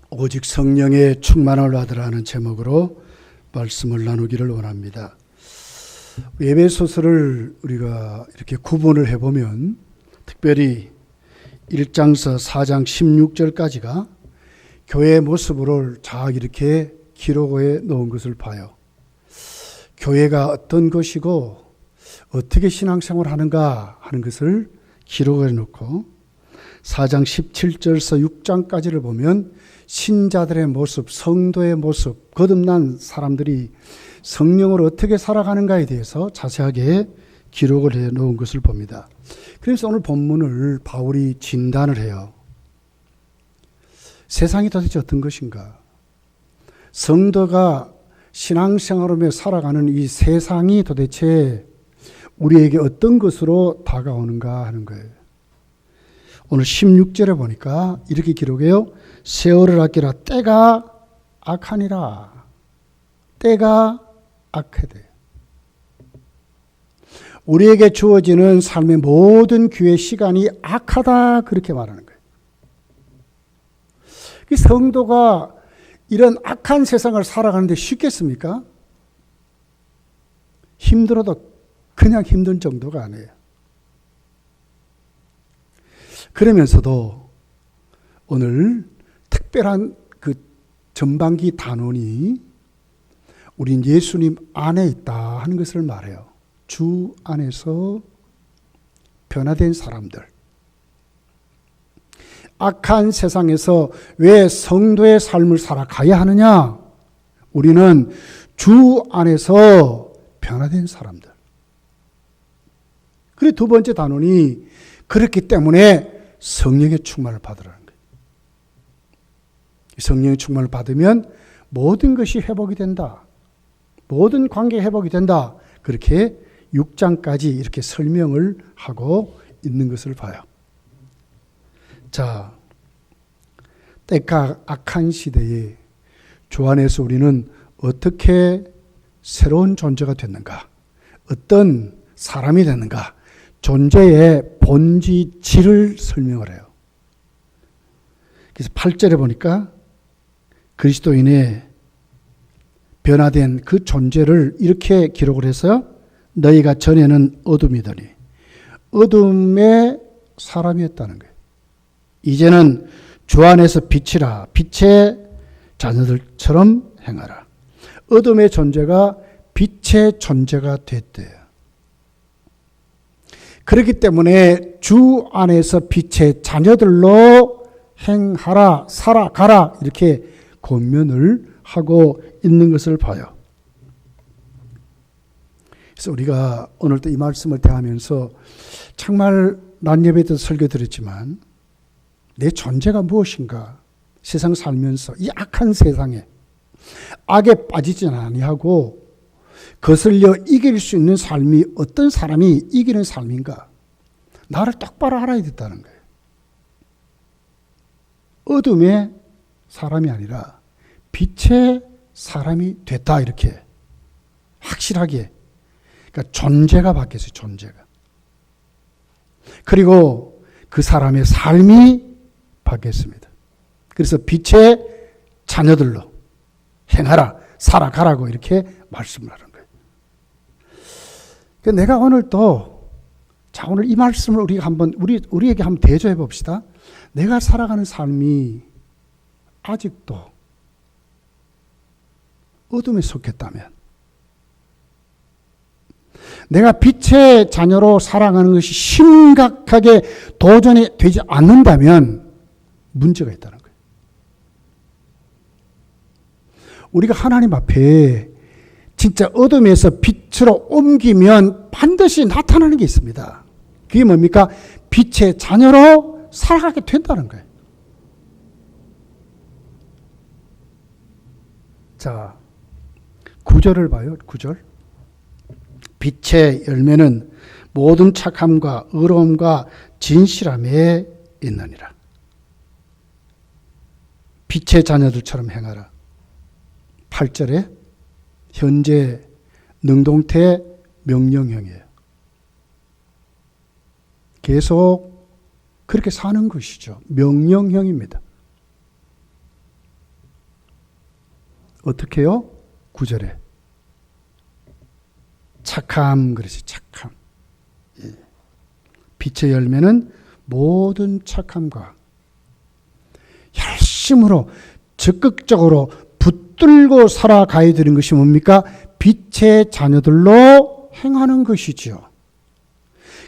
오직 성령의 충만을 받으라는 제목으로 말씀을 나누기를 원합니다. 에베소서를 우리가 이렇게 구분을 해보면 특별히 1장서 4장 16절까지가 교회의 모습을 잘 이렇게 기록해 놓은 것을 봐요. 교회가 어떤 것이고 어떻게 신앙생활을 하는가 하는 것을 기록해 놓고 4장 17절서 6장까지를 보면 신자들의 모습, 성도의 모습, 거듭난 사람들이 성령으로 어떻게 살아가는가에 대해서 자세하게 기록을 해 놓은 것을 봅니다. 그래서 오늘 본문을 바울이 진단을 해요. 세상이 도대체 어떤 것인가? 성도가 신앙생활하며 살아가는 이 세상이 도대체 우리에게 어떤 것으로 다가오는가 하는 거예요. 오늘 16절에 보니까 이렇게 기록해요. 세월을 아끼라 때가 악하니라. 때가 악하대. 우리에게 주어지는 삶의 모든 기회 시간이 악하다 그렇게 말하는 거예요. 성도가 이런 악한 세상을 살아가는데 쉽겠습니까? 힘들어도 그냥 힘든 정도가 아니에요. 그러면서도 오늘 특별한 그 전반기 단원이 우린 예수님 안에 있다 하는 것을 말해요. 주 안에서 변화된 사람들. 악한 세상에서 왜 성도의 삶을 살아가야 하느냐? 우리는 주 안에서 변화된 사람들. 그리고 두 번째 단원이 그렇기 때문에 성령의 충만을 받으라는 거예요. 성령의 충만을 받으면 모든 것이 회복이 된다. 모든 관계 회복이 된다. 그렇게 6장까지 이렇게 설명을 하고 있는 것을 봐요. 자, 때가 악한 시대에 주 안에서 우리는 어떻게 새로운 존재가 됐는가? 어떤 사람이 됐는가? 존재의 본질을 설명을 해요. 그래서 8절에 보니까 그리스도인의 변화된 그 존재를 이렇게 기록을 해서 너희가 전에는 어둠이더니 어둠의 사람이었다는 거예요. 이제는 주 안에서 빛이라 빛의 자녀들처럼 행하라. 어둠의 존재가 빛의 존재가 됐대요. 그렇기 때문에 주 안에서 빛의 자녀들로 행하라, 살아가라 이렇게 권면을 하고 있는 것을 봐요. 그래서 우리가 오늘 또 이 말씀을 대하면서 정말 난 예배 때도 설교 드렸지만 내 존재가 무엇인가? 세상 살면서 이 악한 세상에 악에 빠지지 아니하고 거슬려 이길 수 있는 삶이 어떤 사람이 이기는 삶인가? 나를 똑바로 알아야 된다는 거예요. 어둠의 사람이 아니라 빛의 사람이 됐다 이렇게 확실하게 그러니까 존재가 바뀌었어요. 존재가. 그리고 그 사람의 삶이 바뀌었습니다. 그래서 빛의 자녀들로 행하라, 살아가라고 이렇게 말씀을 하는 거예요. 그러니까 내가 오늘 또 자 오늘 이 말씀을 우리가 한번 우리에게 한번 대조해 봅시다. 내가 살아가는 삶이 아직도 어둠에 속했다면 내가 빛의 자녀로 살아가는 것이 심각하게 도전이 되지 않는다면 문제가 있다는 거예요. 우리가 하나님 앞에 진짜 어둠에서 빛으로 옮기면 반드시 나타나는 게 있습니다. 그게 뭡니까? 빛의 자녀로 살아가게 된다는 거예요. 자, 9절을 봐요. 9절. 빛의 열매는 모든 착함과 의로움과 진실함에 있느니라. 빛의 자녀들처럼 행하라. 8절에 현재 능동태 명령형이에요. 계속 그렇게 사는 것이죠. 명령형입니다. 어떻게 해요? 9절에 착함 그러지. 착함. 예. 빛의 열매는 모든 착함과 열심으로 적극적으로 붙들고 살아가야 되는 것이 뭡니까? 빛의 자녀들로 행하는 것이지요.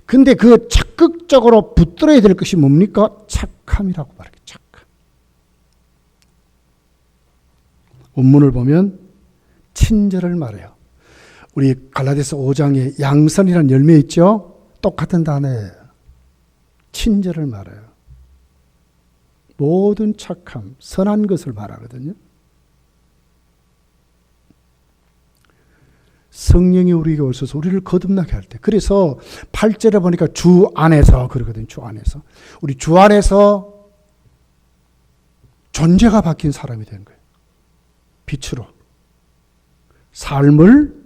근데 그 적극적으로 붙들어야 될 것이 뭡니까? 착함이라고 말해요. 착함. 원문을 보면 친절을 말해요. 우리 갈라디아서 5장에 양선이라는 열매 있죠? 똑같은 단어예요. 친절을 말해요. 모든 착함, 선한 것을 말하거든요. 성령이 우리에게 오셔서 우리를 거듭나게 할 때. 그래서 8절에 보니까 주 안에서 그러거든요. 주 안에서. 우리 주 안에서 존재가 바뀐 사람이 된 거예요. 빛으로. 삶을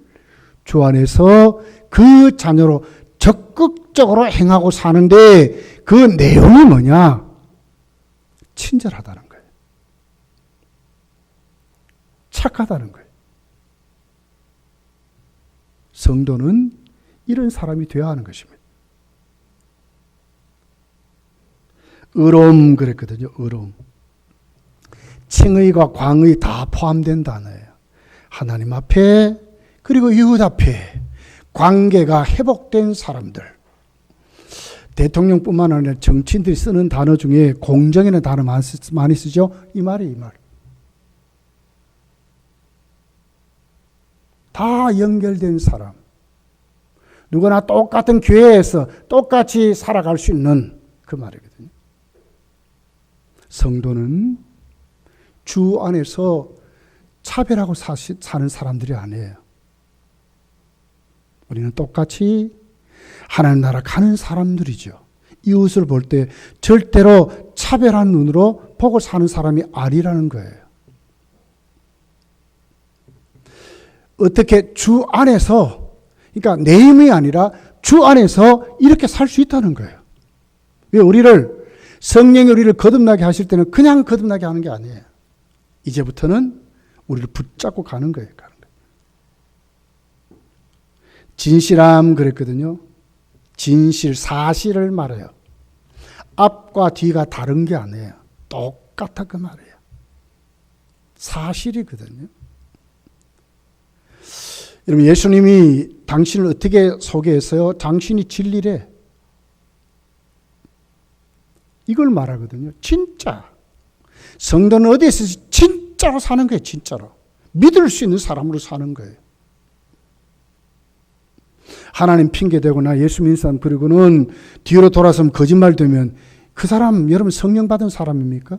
주 안에서 그 자녀로 적극적으로 행하고 사는데 그 내용이 뭐냐? 친절하다는 거예요. 착하다는 거예요. 성도는 이런 사람이 되어야 하는 것입니다. 의로움 그랬거든요. 의로움. 칭의가 광의 다 포함된 단어예요. 하나님 앞에 그리고 이웃 앞에 관계가 회복된 사람들. 대통령뿐만 아니라 정치인들이 쓰는 단어 중에 공정이라는 단어 많이 쓰죠. 이 말이 이 말. 다 연결된 사람. 누구나 똑같은 교회에서 똑같이 살아갈 수 있는 그 말이거든요. 성도는 주 안에서 차별하고 사는 사람들이 아니에요. 우리는 똑같이 하나님 나라 가는 사람들이죠. 이웃을 볼 때 절대로 차별한 눈으로 보고 사는 사람이 아니라는 거예요. 어떻게 주 안에서, 그러니까 내 힘이 아니라 주 안에서 이렇게 살 수 있다는 거예요. 왜 우리를, 성령이 우리를 거듭나게 하실 때는 그냥 거듭나게 하는 게 아니에요. 이제부터는 우리를 붙잡고 가는 거예요. 진실함 그랬거든요. 진실, 사실을 말해요. 앞과 뒤가 다른 게 아니에요. 똑같아 그 말이에요. 사실이거든요. 여러분, 예수님이 당신을 어떻게 소개했어요? 당신이 진리래. 이걸 말하거든요. 진짜. 성도는 어디에서 진짜로 사는 거예요. 진짜로. 믿을 수 있는 사람으로 사는 거예요. 하나님 핑계대거나 예수 믿는 사람 그리고는 뒤로 돌아서면 거짓말 되면 그 사람 여러분 성령 받은 사람입니까?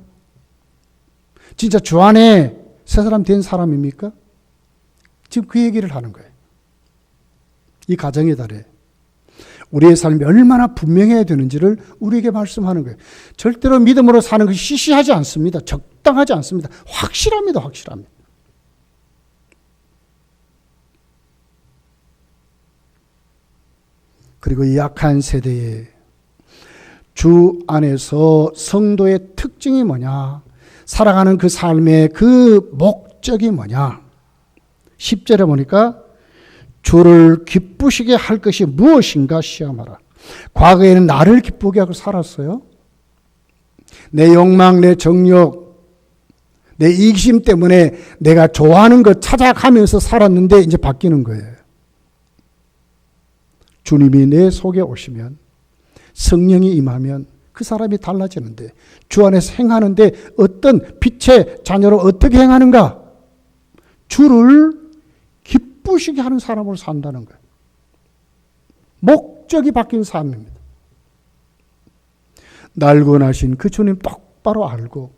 진짜 주 안에 새 사람 된 사람입니까? 지금 그 얘기를 하는 거예요. 이 가정의 달에 우리의 삶이 얼마나 분명해야 되는지를 우리에게 말씀하는 거예요. 절대로 믿음으로 사는 것이 시시하지 않습니다. 적당하지 않습니다. 확실합니다. 확실합니다. 그리고 이 약한 세대에 주 안에서 성도의 특징이 뭐냐? 살아가는 그 삶의 그 목적이 뭐냐? 10절에 보니까 주를 기쁘시게 할 것이 무엇인가 시험하라. 과거에는 나를 기쁘게 하고 살았어요. 내 욕망, 내 정욕, 내 이기심 때문에 내가 좋아하는 것 찾아가면서 살았는데 이제 바뀌는 거예요. 주님이 내 속에 오시면 성령이 임하면 그 사람이 달라지는데 주 안에서 행하는데 어떤 빛의 자녀로 어떻게 행하는가? 주를 기쁘시게 하는 사람으로 산다는 거예요. 목적이 바뀐 삶입니다. 날 구원하신 그 주님 똑바로 알고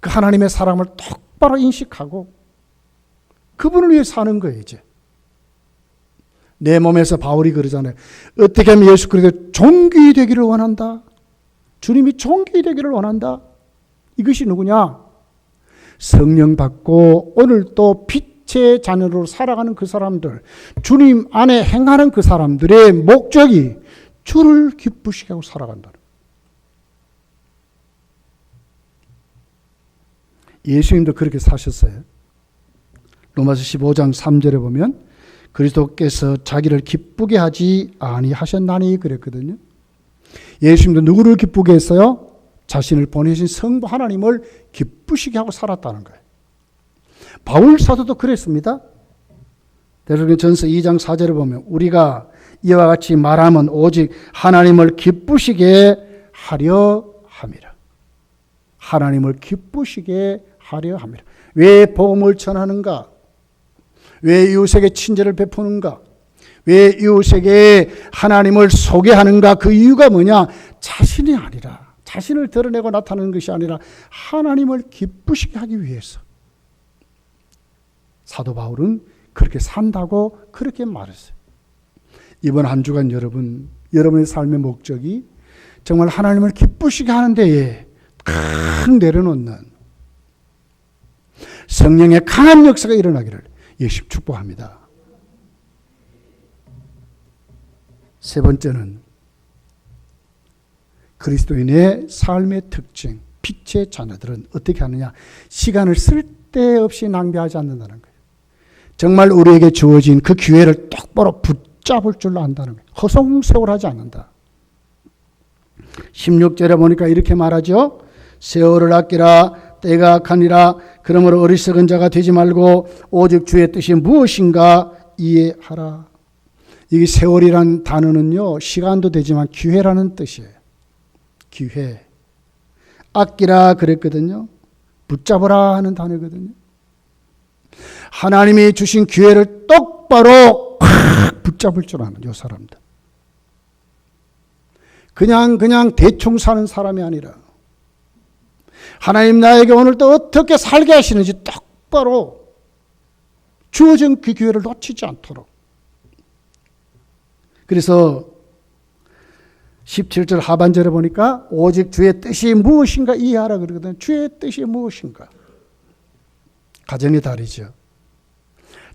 그 하나님의 사랑을 똑바로 인식하고 그분을 위해 사는 거예요. 이제 내 몸에서 바울이 그러잖아요. 어떻게 하면 예수 그리스도 종기 되기를 원한다. 주님이 종기 되기를 원한다. 이것이 누구냐? 성령 받고 오늘 또 빛의 자녀로 살아가는 그 사람들, 주님 안에 행하는 그 사람들의 목적이 주를 기쁘시게 하고 살아간다는 거예요. 예수님도 그렇게 사셨어요. 로마서 15장 3절에 보면 그리스도께서 자기를 기쁘게 하지 아니하셨나니 그랬거든요. 예수님도 누구를 기쁘게 했어요? 자신을 보내신 성부 하나님을 기쁘시게 하고 살았다는 거예요. 바울 사도도 그랬습니다. 데살로니가전서 2장 4절에 보면 우리가 이와 같이 말하면 오직 하나님을 기쁘시게 하려 함이라. 하나님을 기쁘시게 하려 함이라. 왜 복음을 전하는가? 왜 이웃에게 친절을 베푸는가? 왜 이웃에게 하나님을 소개하는가? 그 이유가 뭐냐? 자신이 아니라, 자신을 드러내고 나타내는 것이 아니라 하나님을 기쁘시게 하기 위해서. 사도 바울은 그렇게 산다고 그렇게 말했어요. 이번 한 주간 여러분의 삶의 목적이 정말 하나님을 기쁘시게 하는 데에 큰 내려놓는 성령의 강한 역사가 일어나기를 예수 축복합니다. 세 번째는 그리스도인의 삶의 특징, 빛의 자녀들은 어떻게 하느냐? 시간을 쓸데없이 낭비하지 않는다는 거예요. 정말 우리에게 주어진 그 기회를 똑바로 붙잡을 줄 안다는 거예요. 허송세월하지 않는다. 16절에 보니까 이렇게 말하죠. 세월을 아끼라, 때가 악하니라. 그러므로 어리석은 자가 되지 말고 오직 주의 뜻이 무엇인가 이해하라. 이게 세월이란 단어는요, 시간도 되지만 기회라는 뜻이에요. 기회. 아끼라 그랬거든요. 붙잡으라 하는 단어거든요. 하나님이 주신 기회를 똑바로 콱 붙잡을 줄 아는 요 사람들. 그냥 대충 사는 사람이 아니라 하나님 나에게 오늘 또 어떻게 살게 하시는지 똑바로 주어진 그 기회를 놓치지 않도록. 그래서 17절 하반절에 보니까 오직 주의 뜻이 무엇인가 이해하라 그러거든요. 주의 뜻이 무엇인가. 가정의 달이죠.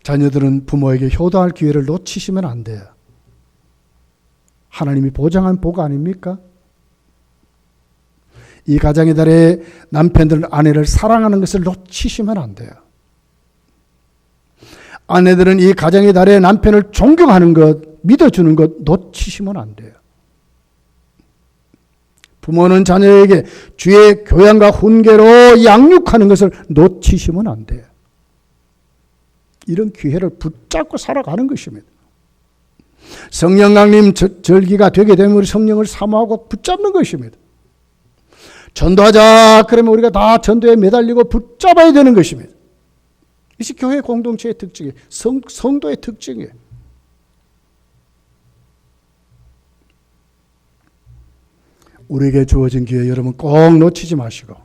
자녀들은 부모에게 효도할 기회를 놓치시면 안 돼요. 하나님이 보장한 복 아닙니까? 이 가정의 달에 남편들은 아내를 사랑하는 것을 놓치시면 안 돼요. 아내들은 이 가정의 달에 남편을 존경하는 것, 믿어주는 것 놓치시면 안 돼요. 부모는 자녀에게 주의 교양과 훈계로 양육하는 것을 놓치시면 안 돼요. 이런 기회를 붙잡고 살아가는 것입니다. 성령 강림 절기가 되게 되면 우리 성령을 사모하고 붙잡는 것입니다. 전도하자 그러면 우리가 다 전도에 매달리고 붙잡아야 되는 것입니다. 이것이 교회 공동체의 특징이에요. 성도의 특징이에요. 우리에게 주어진 기회 여러분 꼭 놓치지 마시고,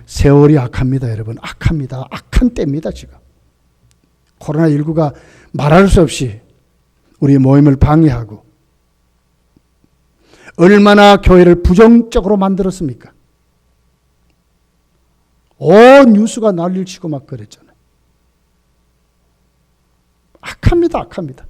세월이 악합니다. 여러분 악합니다. 악한 때입니다. 지금 코로나19가 말할 수 없이 우리 모임을 방해하고 얼마나 교회를 부정적으로 만들었습니까? 온 뉴스가 난리를 치고 막 그랬잖아요. 악합니다. 악합니다.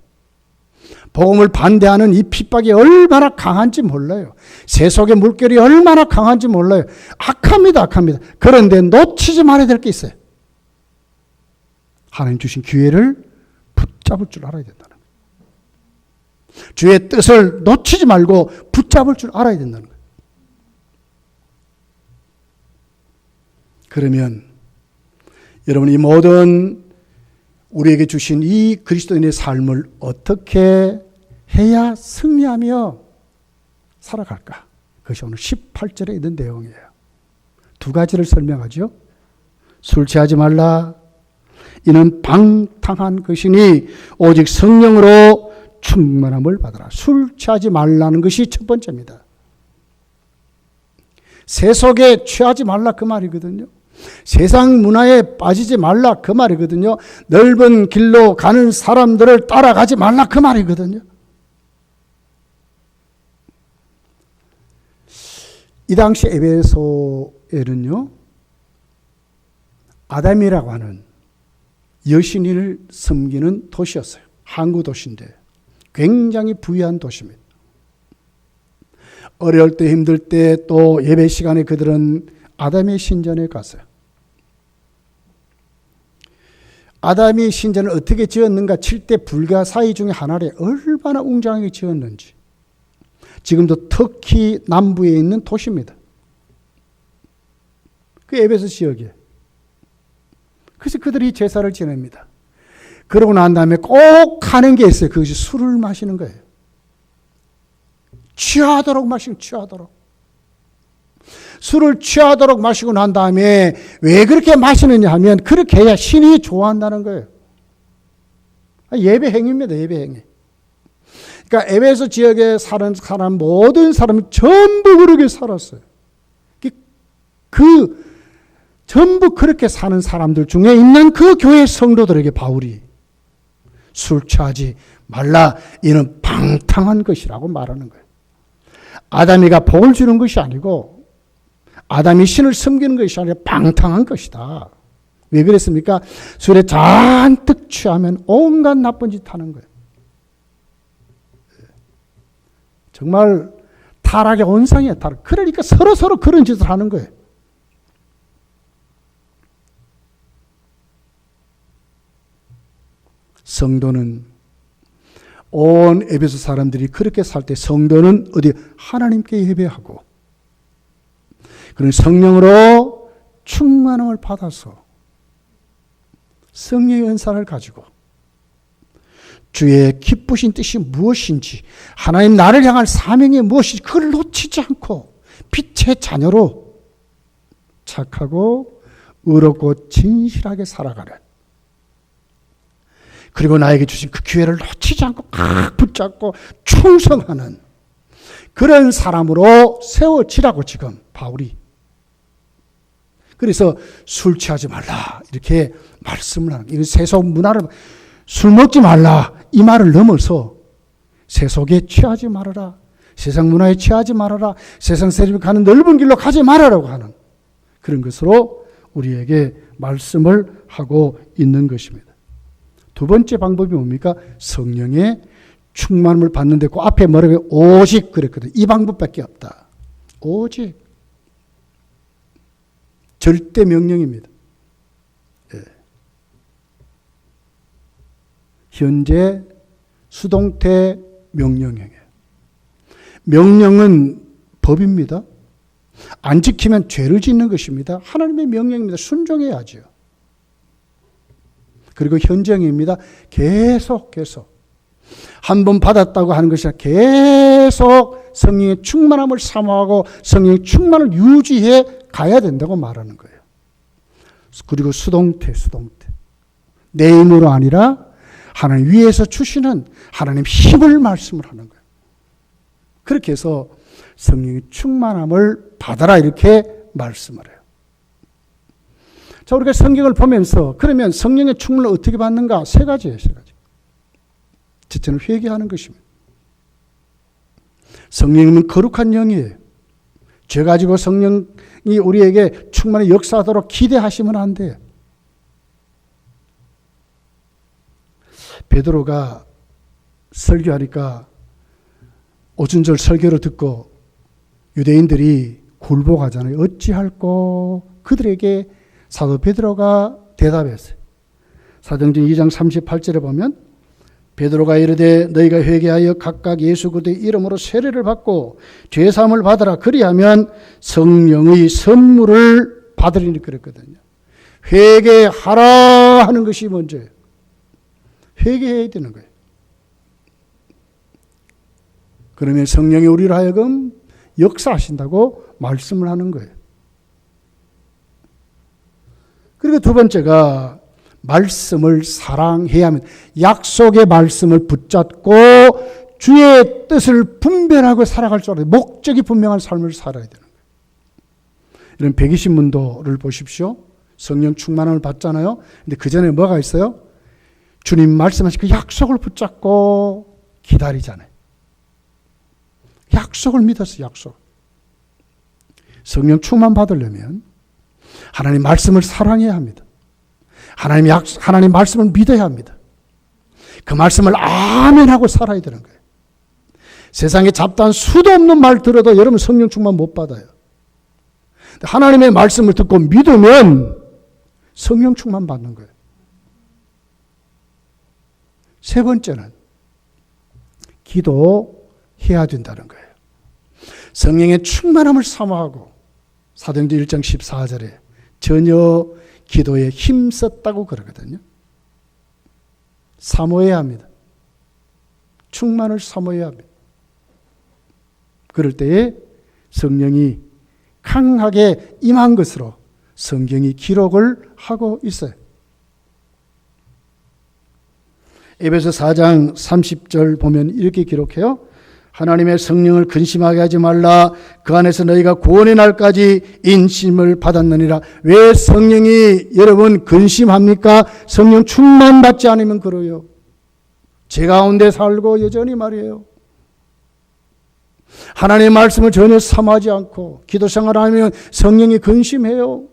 복음을 반대하는 이 핍박이 얼마나 강한지 몰라요. 세속의 물결이 얼마나 강한지 몰라요. 악합니다. 악합니다. 그런데 놓치지 말아야 될 게 있어요. 하나님 주신 기회를 붙잡을 줄 알아야 된다는 거예요. 주의 뜻을 놓치지 말고 붙잡을 줄 알아야 된다는 거예요. 그러면 여러분 이 모든 우리에게 주신 이 그리스도인의 삶을 어떻게 해야 승리하며 살아갈까? 그것이 오늘 18절에 있는 내용이에요. 두 가지를 설명하죠. 술 취하지 말라. 이는 방탕한 것이니 오직 성령으로 충만함을 받아라. 술 취하지 말라는 것이 첫 번째입니다. 세속에 취하지 말라 그 말이거든요. 세상 문화에 빠지지 말라 그 말이거든요. 넓은 길로 가는 사람들을 따라가지 말라 그 말이거든요. 이 당시 에베소에는요, 아담이라고 하는 여신을 섬기는 도시였어요. 항구 도시인데 굉장히 부유한 도시입니다. 어려울 때 힘들 때 또 예배 시간에 그들은 아담의 신전에 갔어요. 아담이 신전을 어떻게 지었는가? 7대 불가사의 중에 하나래. 얼마나 웅장하게 지었는지. 지금도 터키 남부에 있는 도시입니다. 그 에베소 지역이에요. 그래서 그들이 제사를 지냅니다. 그러고 난 다음에 꼭 하는 게 있어요. 그것이 술을 마시는 거예요. 취하도록 마시고 취하도록. 술을 취하도록 마시고 난 다음에 왜 그렇게 마시느냐 하면 그렇게 해야 신이 좋아한다는 거예요. 예배 행위입니다. 예배 행위. 그러니까 에베소 지역에 사는 사람 모든 사람이 전부 그렇게 살았어요. 전부 그렇게 사는 사람들 중에 있는 그 교회 성도들에게 바울이 술 취하지 말라, 이는 방탕한 것이라고 말하는 거예요. 아담이가 복을 주는 것이 아니고 아담이 신을 섬기는 것이 아니라 방탕한 것이다. 왜 그랬습니까? 술에 잔뜩 취하면 온갖 나쁜 짓 하는 거예요. 정말 타락의 온상이에요. 타락. 그러니까 서로 그런 짓을 하는 거예요. 성도는 온 에베소 사람들이 그렇게 살 때 성도는 어디 하나님께 예배하고 그런 성령으로 충만함을 받아서 성령의 은사를 가지고 주의 기쁘신 뜻이 무엇인지, 하나님 나를 향한 사명이 무엇인지 그걸 놓치지 않고 빛의 자녀로 착하고 의롭고 진실하게 살아가는, 그리고 나에게 주신 그 기회를 놓치지 않고 꽉 붙잡고 충성하는 그런 사람으로 세워지라고 지금 바울이. 그래서 술 취하지 말라 이렇게 말씀을 하는 거예요. 세속 문화를, 술 먹지 말라 이 말을 넘어서 세속에 취하지 말아라, 세상 문화에 취하지 말아라, 세상 세력이 가는 넓은 길로 가지 말아라고 하는 그런 것으로 우리에게 말씀을 하고 있는 것입니다. 두 번째 방법이 뭡니까? 성령의 충만함을 받는데 그 앞에 뭐라고요? 오직 그랬거든요. 이 방법밖에 없다. 오직. 절대 명령입니다. 예. 현재 수동태 명령형이에요. 명령은 법입니다. 안 지키면 죄를 짓는 것입니다. 하나님의 명령입니다. 순종해야죠. 그리고 현정입니다. 계속 한 번 받았다고 하는 것이 아니라 계속 성령의 충만함을 사모하고 성령의 충만을 유지해 가야 된다고 말하는 거예요. 그리고 수동태. 내 힘으로 아니라 하나님 위에서 주시는 하나님 힘을 말씀을 하는 거예요. 그렇게 해서 성령의 충만함을 받아라 이렇게 말씀을 해요. 자, 우리가 성경을 보면서 그러면 성령의 충만을 어떻게 받는가? 세 가지예요. 첫째는 회개하는 것입니다. 성령님은 거룩한 영이에요. 죄 가지고 성령이 우리에게 충만히 역사하도록 기대하시면 안 돼요. 베드로가 설교하니까 오순절 설교를 듣고 유대인들이 굴복하잖아요. 어찌할꼬? 그들에게 사도 베드로가 대답했어요. 사도행전 2장 38절에 보면 베드로가 이르되 너희가 회개하여 각각 예수 그리스도의 이름으로 세례를 받고 죄사함을 받으라. 그리하면 성령의 선물을 받으리니 그랬거든요. 회개하라 하는 것이 먼저예요. 회개해야 되는 거예요. 그러면 성령이 우리를 하여금 역사하신다고 말씀을 하는 거예요. 그리고 두 번째가 말씀을 사랑해야 합니다. 약속의 말씀을 붙잡고 주의 뜻을 분별하고 살아갈 줄 알아요. 목적이 분명한 삶을 살아야 되는 거예요. 이런 120문도를 보십시오. 성령 충만함을 받잖아요. 근데 그 전에 뭐가 있어요? 주님 말씀하신 그 약속을 붙잡고 기다리잖아요. 약속을 믿었어요. 약속. 성령 충만 받으려면 하나님 말씀을 사랑해야 합니다. 하나님 말씀을 믿어야 합니다. 그 말씀을 아멘하고 살아야 되는 거예요. 세상에 잡다한 수도 없는 말 들어도 여러분 성령 충만 못 받아요. 하나님의 말씀을 듣고 믿으면 성령 충만 받는 거예요. 세 번째는 기도해야 된다는 거예요. 성령의 충만함을 사모하고 사도행전 1장 14절에 전혀 기도에 힘썼다고 그러거든요. 사모해야 합니다. 충만을 사모해야 합니다. 그럴 때에 성령이 강하게 임한 것으로 성경이 기록을 하고 있어요. 에베소 4장 30절 보면 이렇게 기록해요. 하나님의 성령을 근심하게 하지 말라. 그 안에서 너희가 구원의 날까지 인심을 받았느니라. 왜 성령이 여러분 근심합니까? 성령 충만받지 않으면 그래요. 제 가운데 살고 여전히 말이에요. 하나님의 말씀을 전혀 삼하지 않고 기도 생활하면 성령이 근심해요.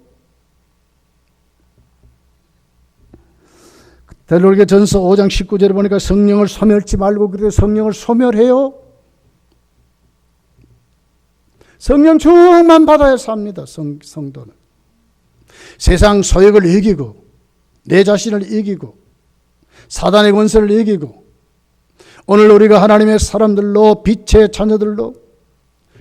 데살로니가전서 5장 19절에 보니까 성령을 소멸치 말고 그래도 성령을 소멸해요. 성령 충만 받아야 삽니다. 성도는. 세상 소욕을 이기고 내 자신을 이기고 사단의 권세를 이기고 오늘 우리가 하나님의 사람들로 빛의 자녀들로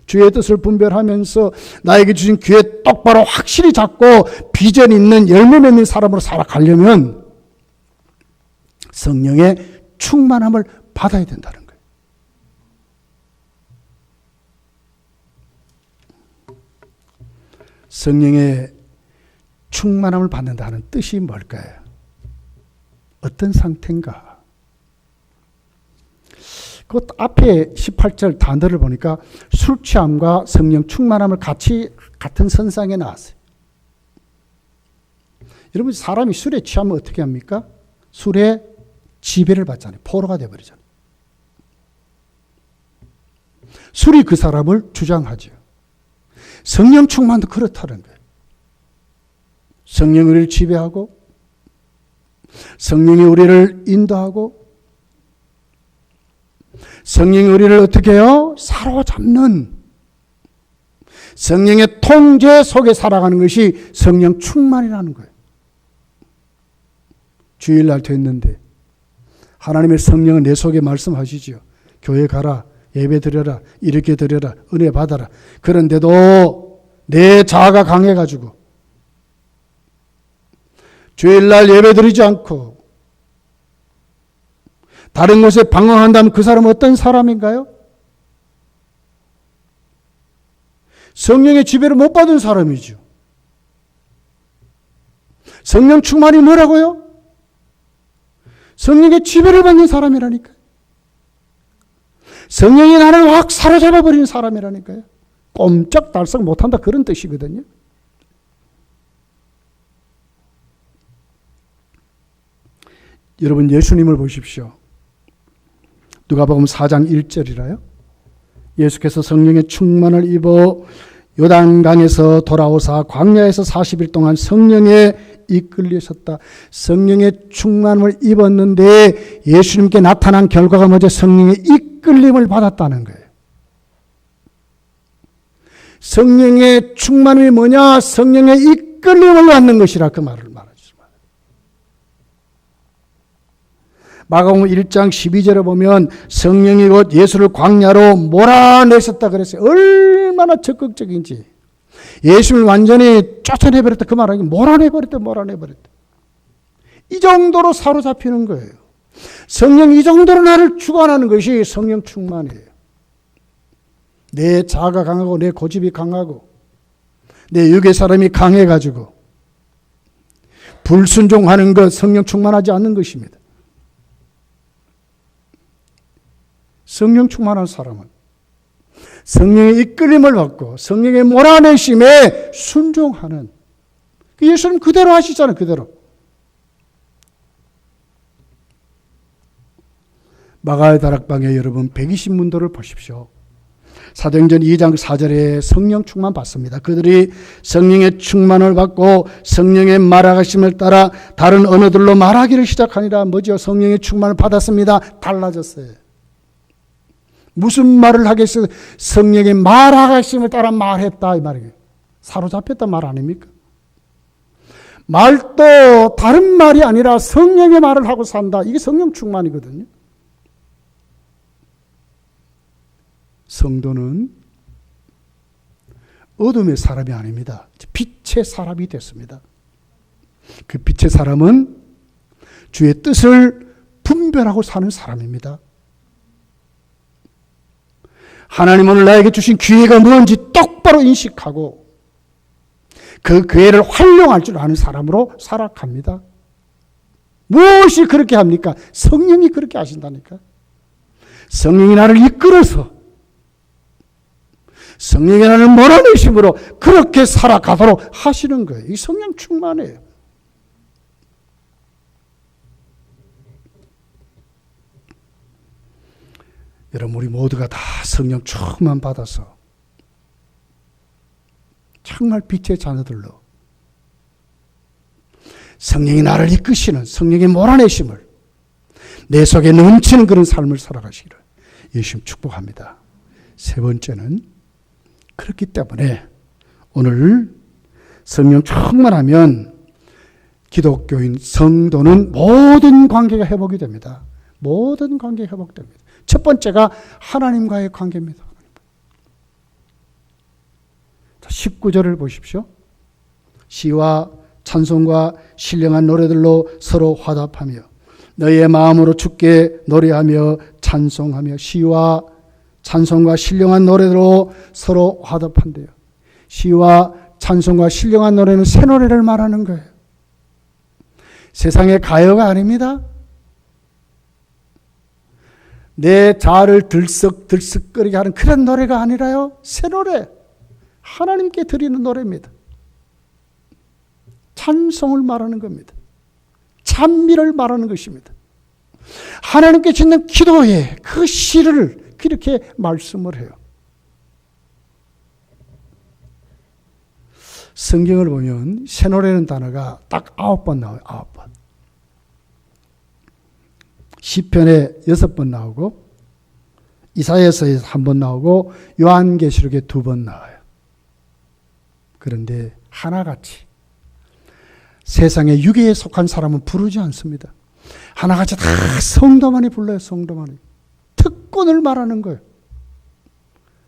주의 뜻을 분별하면서 나에게 주신 귀에 똑바로 확실히 잡고 비전 있는 열매 맺는 사람으로 살아가려면 성령의 충만함을 받아야 된다는 거예요. 성령의 충만함을 받는다는 뜻이 뭘까요? 어떤 상태인가? 그 앞에 18절 단어를 보니까 술 취함과 성령 충만함을 같은 선상에 나왔어요. 여러분, 사람이 술에 취하면 어떻게 합니까? 술에 지배를 받잖아요. 포로가 되어버리잖아요. 술이 그 사람을 주장하죠. 성령 충만도 그렇다는 거예요. 성령이 우리를 지배하고 성령이 우리를 인도하고 성령이 우리를 어떻게 해요? 사로잡는 성령의 통제 속에 살아가는 것이 성령 충만이라는 거예요. 주일날 됐는데 하나님의 성령은 내 속에 말씀하시죠. 교회 가라, 예배 드려라, 이렇게 드려라, 은혜 받아라. 그런데도 내 자아가 강해가지고 주일날 예배 드리지 않고 다른 곳에 방황한다면 그 사람은 어떤 사람인가요? 성령의 지배를 못 받은 사람이죠. 성령 충만이 뭐라고요? 성령의 지배를 받는 사람이라니까요. 성령이 나를 확 사로잡아 버리는 사람이라니까요. 꼼짝달싹 못한다 그런 뜻이거든요. 여러분, 예수님을 보십시오. 누가복음 4장 1절이라요. 예수께서 성령의 충만을 입어 요단강에서 돌아오사 광야에서 40일 동안 성령에 이끌리셨다. 성령의 충만을 입었는데 예수님께 나타난 결과가 뭐죠? 성령의 이끌림을 받았다는 거예요. 성령의 충만이 뭐냐? 성령의 이끌림을 받는 것이라 그 말을 말하죠. 마가복음 1장 12절에 보면 성령이 곧 예수를 광야로 몰아내셨다 그랬어요. 얼마나 적극적인지. 예수를 완전히 쫓아내버렸다 그 말 아니에요. 몰아내버렸다. 이 정도로 사로잡히는 거예요. 성령이 이 정도로 나를 주관하는 것이 성령 충만이에요. 내 자아가 강하고 내 고집이 강하고 내 육의 사람이 강해가지고 불순종하는 것 성령 충만하지 않는 것입니다. 성령 충만한 사람은 성령의 이끌림을 받고 성령의 몰아내심에 순종하는, 예수님 그대로 하시잖아요. 그대로. 마가의 다락방에 여러분 120문도를 보십시오. 사도행전 2장 4절에 성령 충만 받습니다. 그들이 성령의 충만을 받고 성령의 말하심을 따라 다른 언어들로 말하기를 시작하니라. 뭐죠? 성령의 충만을 받았습니다. 달라졌어요. 무슨 말을 하겠어요? 성령의 말하심을 따라 말했다 이 말이에요. 사로잡혔다 말 아닙니까? 말도 다른 말이 아니라 성령의 말을 하고 산다. 이게 성령 충만이거든요. 성도는 어둠의 사람이 아닙니다. 빛의 사람이 됐습니다. 그 빛의 사람은 주의 뜻을 분별하고 사는 사람입니다. 하나님 오늘 나에게 주신 기회가 무엇인지 똑바로 인식하고 그 기회를 활용할 줄 아는 사람으로 살아갑니다. 무엇이 그렇게 합니까? 성령이 그렇게 하신다니까. 성령이 나를 이끌어서 성령이 나를 몰아내심으로 그렇게 살아가도록 하시는 거예요. 이 성령 충만해요. 여러분, 우리 모두가 다 성령 충만 받아서 정말 빛의 자녀들로 성령이 나를 이끄시는 성령의 몰아내심을 내 속에 넘치는 그런 삶을 살아가시기를 예수님 축복합니다. 세 번째는 그렇기 때문에 오늘 성령 충만하면 기독교인 성도는 모든 관계가 회복이 됩니다. 모든 관계가 회복됩니다. 첫 번째가 하나님과의 관계입니다. 19절을 보십시오. 시와 찬송과 신령한 노래들로 서로 화답하며 너희의 마음으로 주께 노래하며 찬송하며 시와 찬송과 신령한 노래로 서로 화답한대요. 시와 찬송과 신령한 노래는 새 노래를 말하는 거예요. 세상의 가요가 아닙니다. 내 자아를 들썩들썩거리게 하는 그런 노래가 아니라요. 새 노래. 하나님께 드리는 노래입니다. 찬송을 말하는 겁니다. 찬미를 말하는 것입니다. 하나님께 짓는 기도에 그 시를 그렇게 말씀을 해요. 성경을 보면 새 노래라는 단어가 딱 9번 나와요. 9번. 시편에 6번 나오고 이사야서에 1번 나오고 요한계시록에 2번 나와요. 그런데 하나같이 세상의 유괴에 속한 사람은 부르지 않습니다. 하나같이 다 성도만이 불러요. 성도만이. 특권을 말하는 거예요.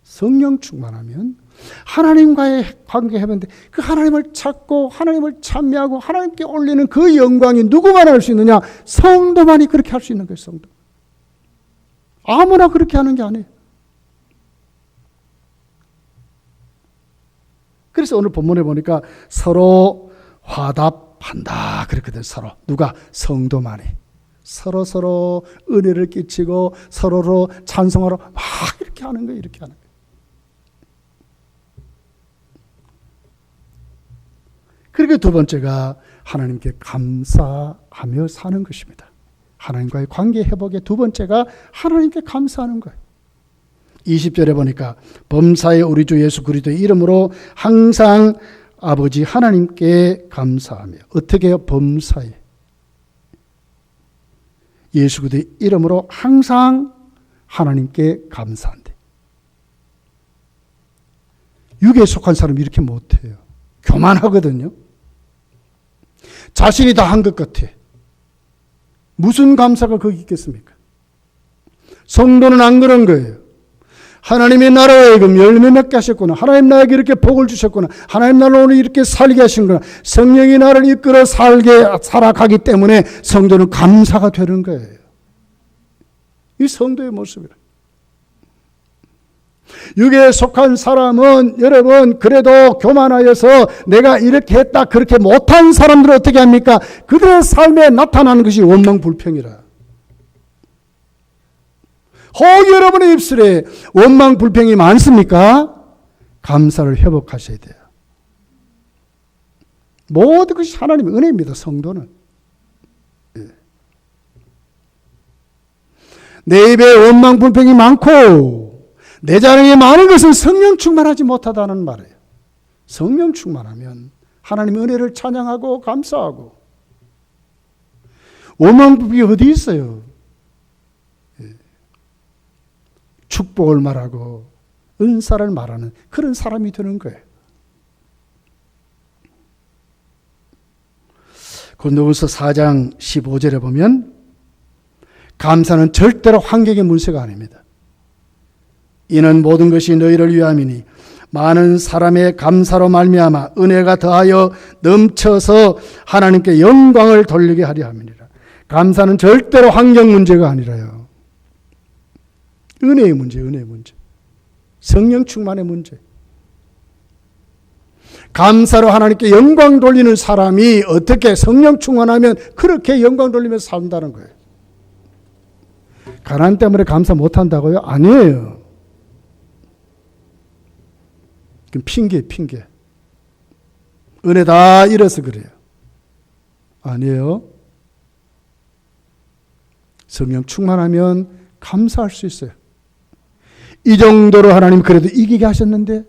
성령 충만하면 하나님과의 관계 해본데 그 하나님을 찾고 하나님을 찬미하고 하나님께 올리는 그 영광이 누구만 할 수 있느냐? 성도만이 그렇게 할 수 있는 거예요. 성도. 아무나 그렇게 하는 게 아니에요. 그래서 오늘 본문에 보니까 서로 화답한다 그랬거든. 서로. 누가? 성도만이. 서로 은혜를 끼치고 서로로 찬송하러 막 이렇게 하는 거예요. 이렇게 하는 거예요. 그리고 두 번째가 하나님께 감사하며 사는 것입니다. 하나님과의 관계 회복의 두 번째가 하나님께 감사하는 거예요. 20절에 보니까 범사에 우리 주 예수 그리스도의 이름으로 항상 아버지 하나님께 감사하며. 어떻게 해요? 범사에 예수 그리스도의 이름으로 항상 하나님께 감사한대. 육에 속한 사람이 이렇게 못해요. 교만하거든요. 자신이 다 한 것 같아. 무슨 감사가 거기 있겠습니까? 성도는 안 그런 거예요. 하나님의 나라에 열매 맺게 하셨구나. 하나님 나에게 이렇게 복을 주셨구나. 하나님 나를 오늘 이렇게 살게 하신구나. 성령이 나를 이끌어 살아가기 때문에 성도는 감사가 되는 거예요. 이 성도의 모습이라. 육에 속한 사람은 여러분 그래도 교만하여서 내가 이렇게 했다 그렇게 못한 사람들은 어떻게 합니까? 그들의 삶에 나타나는 것이 원망불평이라. 혹 여러분의 입술에 원망불평이 많습니까? 감사를 회복하셔야 돼요. 모든 것이 하나님의 은혜입니다. 성도는. 내 입에 원망불평이 많고 내 자랑이 많은 것은 성령 충만하지 못하다는 말이에요. 성령 충만하면 하나님의 은혜를 찬양하고 감사하고. 원망불평이 어디 있어요? 축복을 말하고 은사를 말하는 그런 사람이 되는 거예요. 고린도후서 4장 15절에 보면 감사는 절대로 환경의 문제가 아닙니다. 이는 모든 것이 너희를 위함이니 많은 사람의 감사로 말미암아 은혜가 더하여 넘쳐서 하나님께 영광을 돌리게 하려 함이니라. 감사는 절대로 환경 문제가 아니라요. 은혜의 문제, 은혜의 문제. 성령 충만의 문제. 감사로 하나님께 영광 돌리는 사람이 어떻게 성령 충만하면 그렇게 영광 돌리면서 산다는 거예요. 가난 때문에 감사 못한다고요? 아니에요. 그럼 핑계. 은혜 다 잃어서 그래요. 아니에요. 성령 충만하면 감사할 수 있어요. 이 정도로 하나님 그래도 이기게 하셨는데,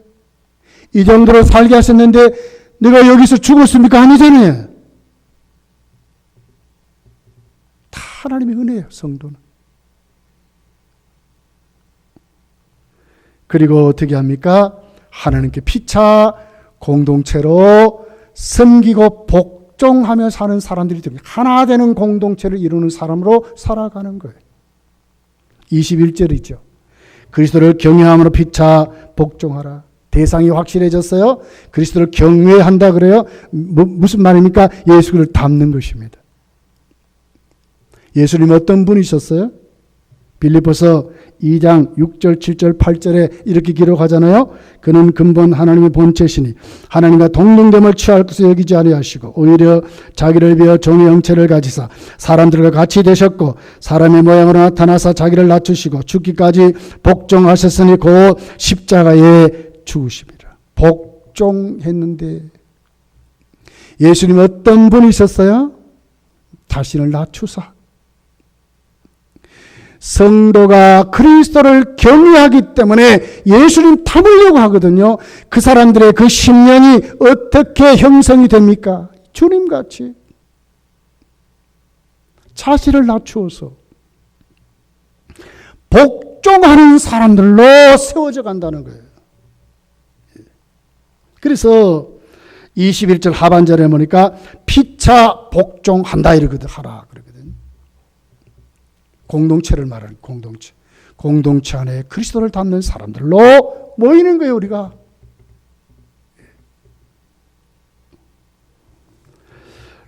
이 정도로 살게 하셨는데 내가 여기서 죽었습니까? 아니잖아요. 다 하나님의 은혜예요, 성도는. 그리고 어떻게 합니까? 하나님께 피차 공동체로 섬기고 복종하며 사는 사람들이 됩니다. 하나 되는 공동체를 이루는 사람으로 살아가는 거예요. 21절이죠. 그리스도를 경외함으로 피차 복종하라. 대상이 확실해졌어요. 그리스도를 경외한다 그래요. 무슨 말입니까? 예수를 닮는 것입니다. 예수님 어떤 분이셨어요? 빌립보서 2장 6절, 7절, 8절에 이렇게 기록하잖아요. 그는 근본 하나님의 본체시니 하나님과 동등됨을 취할 것을 여기지 아니하시고 오히려 자기를 비어 종의 형체를 가지사 사람들과 같이 되셨고 사람의 모양으로 나타나사 자기를 낮추시고 죽기까지 복종하셨으니 곧 십자가에 죽으십니다. 복종했는데 예수님 어떤 분이셨어요? 자신을 낮추사 성도가 그리스도를 경외하기 때문에 예수님 닮으려고 하거든요. 그 사람들의 그 심령이 어떻게 형성이 됩니까? 주님같이 자신을 낮추어서 복종하는 사람들로 세워져 간다는 거예요. 그래서 21절 하반절에 보니까 피차 복종한다 이러거든. 하라 그러거든. 공동체를 말하는 공동체. 공동체 안에 그리스도를 닮는 사람들로 모이는 거예요, 우리가.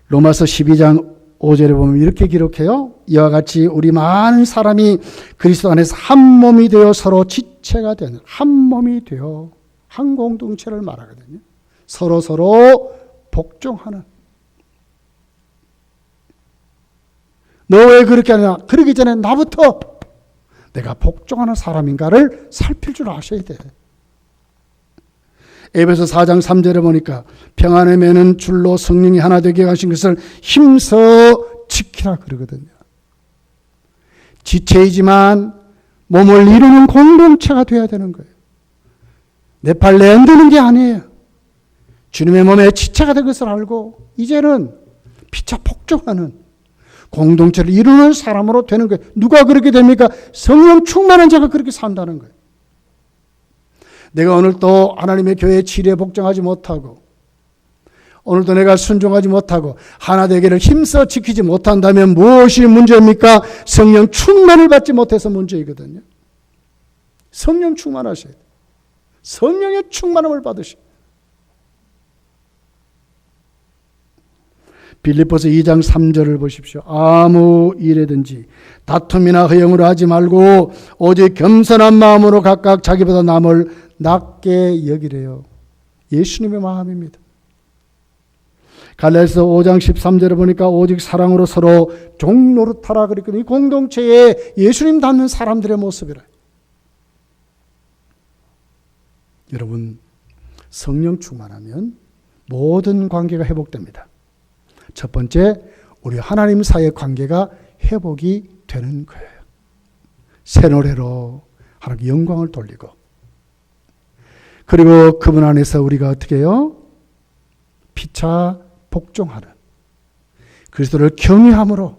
로마서 12장 5절에 보면 이렇게 기록해요. 이와 같이 우리 많은 사람이 그리스도 안에서 한 몸이 되어 서로 지체가 되는 한 몸이 되어 한 공동체를 말하거든요. 서로 복종하는. 너 왜 그렇게 하냐? 그러기 전에 나부터 내가 복종하는 사람인가를 살필 줄 아셔야 돼. 에베소 4장 3절에 보니까 평안의 매는 줄로 성령이 하나 되게 하신 것을 힘써 지키라 그러거든요. 지체이지만 몸을 이루는 공동체가 되어야 되는 거예요. 내 팔 내흔드는 게 아니에요. 주님의 몸에 지체가 된 것을 알고 이제는 피차 복종하는 공동체를 이루는 사람으로 되는 거예요. 누가 그렇게 됩니까? 성령 충만한 자가 그렇게 산다는 거예요. 내가 오늘도 하나님의 교회에 지뢰 복종하지 못하고 오늘도 내가 순종하지 못하고 하나 되기를 힘써 지키지 못한다면 무엇이 문제입니까? 성령 충만을 받지 못해서 문제이거든요. 성령 충만하셔야 돼요. 성령의 충만함을 받으셔야 돼요. 빌립보서 2장 3절을 보십시오. 아무 일에든지 다툼이나 허영으로 하지 말고 오직 겸손한 마음으로 각각 자기보다 남을 낮게 여기래요. 예수님의 마음입니다. 갈라디아서 5장 13절에 보니까 오직 사랑으로 서로 종노릇하라 그랬거든요. 이 공동체에 예수님 닮는 사람들의 모습이라. 여러분, 성령 충만하면 모든 관계가 회복됩니다. 첫 번째, 우리 하나님 사이의 관계가 회복이 되는 거예요. 새 노래로 하나님께 영광을 돌리고, 그리고 그분 안에서 우리가 어떻게 해요? 피차 복종하는, 그리스도를 경외함으로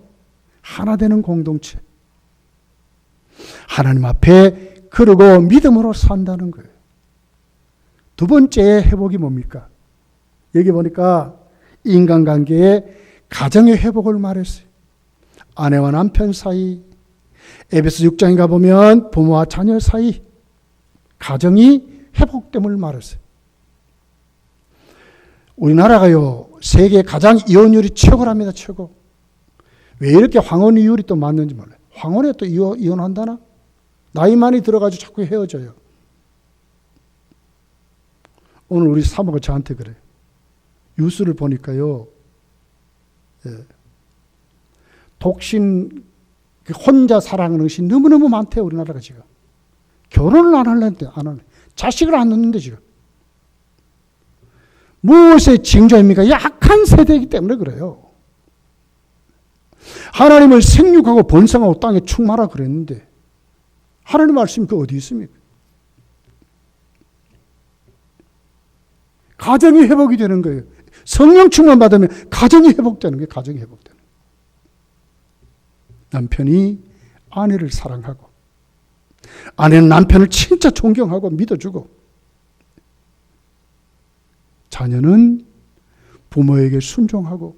하나 되는 공동체, 하나님 앞에 그러고 믿음으로 산다는 거예요. 두 번째 회복이 뭡니까? 여기 보니까 인간관계에 가정의 회복을 말했어요. 아내와 남편 사이, 에베소 6장에 가보면 부모와 자녀 사이 가정이 회복됨을 말했어요. 우리나라가요, 세계 가장 이혼율이 최고랍니다. 최고. 왜 이렇게 황혼 이율이 또 많는지 몰라요. 황혼에 또 이혼한다나? 나이 많이 들어가지고 자꾸 헤어져요. 오늘 우리 사모가 저한테 그래요. 뉴스를 보니까요, 독신, 혼자 살아가는 것이 너무너무 많대요. 우리나라가 지금. 결혼을 안 하려는데, 안 하네. 자식을 안 낳는데 지금. 무엇의 징조입니까? 약한 세대이기 때문에 그래요. 하나님을 생육하고 번성하고 땅에 충만하라 그랬는데 하나님 말씀이 그 어디 있습니까? 가정이 회복이 되는 거예요. 성령 충만 받으면 가정이 회복되는 거예요. 가정이 회복되는 거예요. 남편이 아내를 사랑하고 아내는 남편을 진짜 존경하고 믿어주고 자녀는 부모에게 순종하고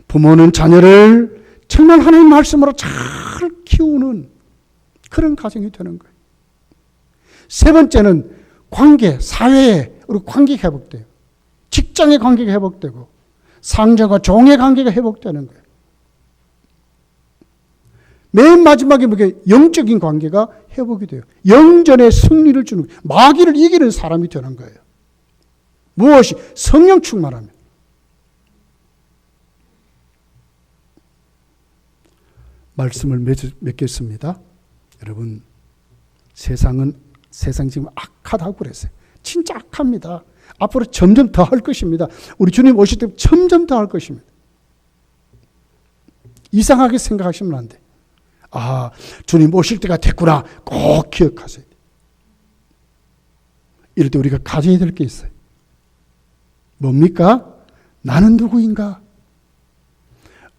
부모는 자녀를 정말 하나님 말씀으로 잘 키우는 그런 가정이 되는 거예요. 세 번째는 관계, 사회에 우리 관계가 회복돼요. 직장의 관계가 회복되고 상전과 종의 관계가 회복되는 거예요. 맨 마지막에 영적인 관계가 회복이 돼요. 영전의 승리를 주는 거예요. 마귀를 이기는 사람이 되는 거예요. 무엇이? 성령 충만하면. 말씀을 맺겠습니다. 여러분, 세상 지금 악하다고 그랬어요. 진짜 악합니다. 앞으로 점점 더 할 것입니다. 우리 주님 오실 때 점점 더 할 것입니다. 이상하게 생각하시면 안 돼. 아, 주님 오실 때가 됐구나. 꼭 기억하세요. 이럴 때 우리가 가져야 될 게 있어요. 뭡니까? 나는 누구인가?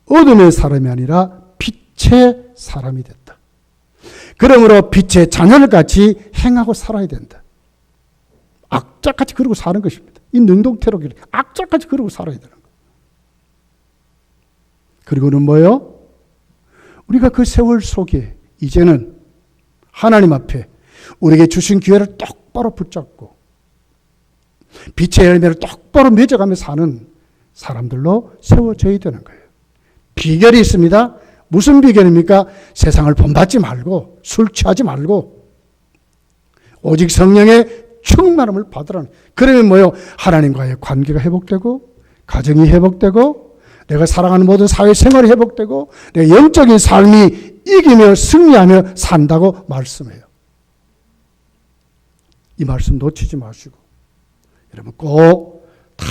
어둠의 사람이 아니라 빛의 사람이 됐다. 그러므로 빛의 자녀들같이 행하고 살아야 된다. 악자같이 그러고 사는 것입니다. 이 능동태로 악자같이 그러고 살아야 되는 거예요. 그리고는 뭐요? 우리가 그 세월 속에 이제는 하나님 앞에 우리에게 주신 기회를 똑바로 붙잡고 빛의 열매를 똑바로 맺어가며 사는 사람들로 세워져야 되는 거예요. 비결이 있습니다. 무슨 비결입니까? 세상을 본받지 말고 술 취하지 말고 오직 성령의 충만함을 받으라는. 그러면 뭐요? 하나님과의 관계가 회복되고 가정이 회복되고 내가 사랑하는 모든 사회생활이 회복되고 내 영적인 삶이 이기며 승리하며 산다고 말씀해요. 이 말씀 놓치지 마시고 여러분 꼭 다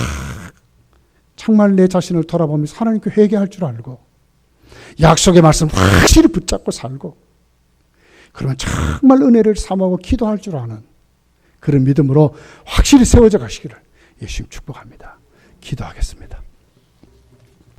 정말 내 자신을 돌아보면서 하나님께 회개할 줄 알고 약속의 말씀 확실히 붙잡고 살고 그러면 정말 은혜를 사모하고 기도할 줄 아는 그런 믿음으로 확실히 세워져 가시기를 예수님 축복합니다. 기도하겠습니다.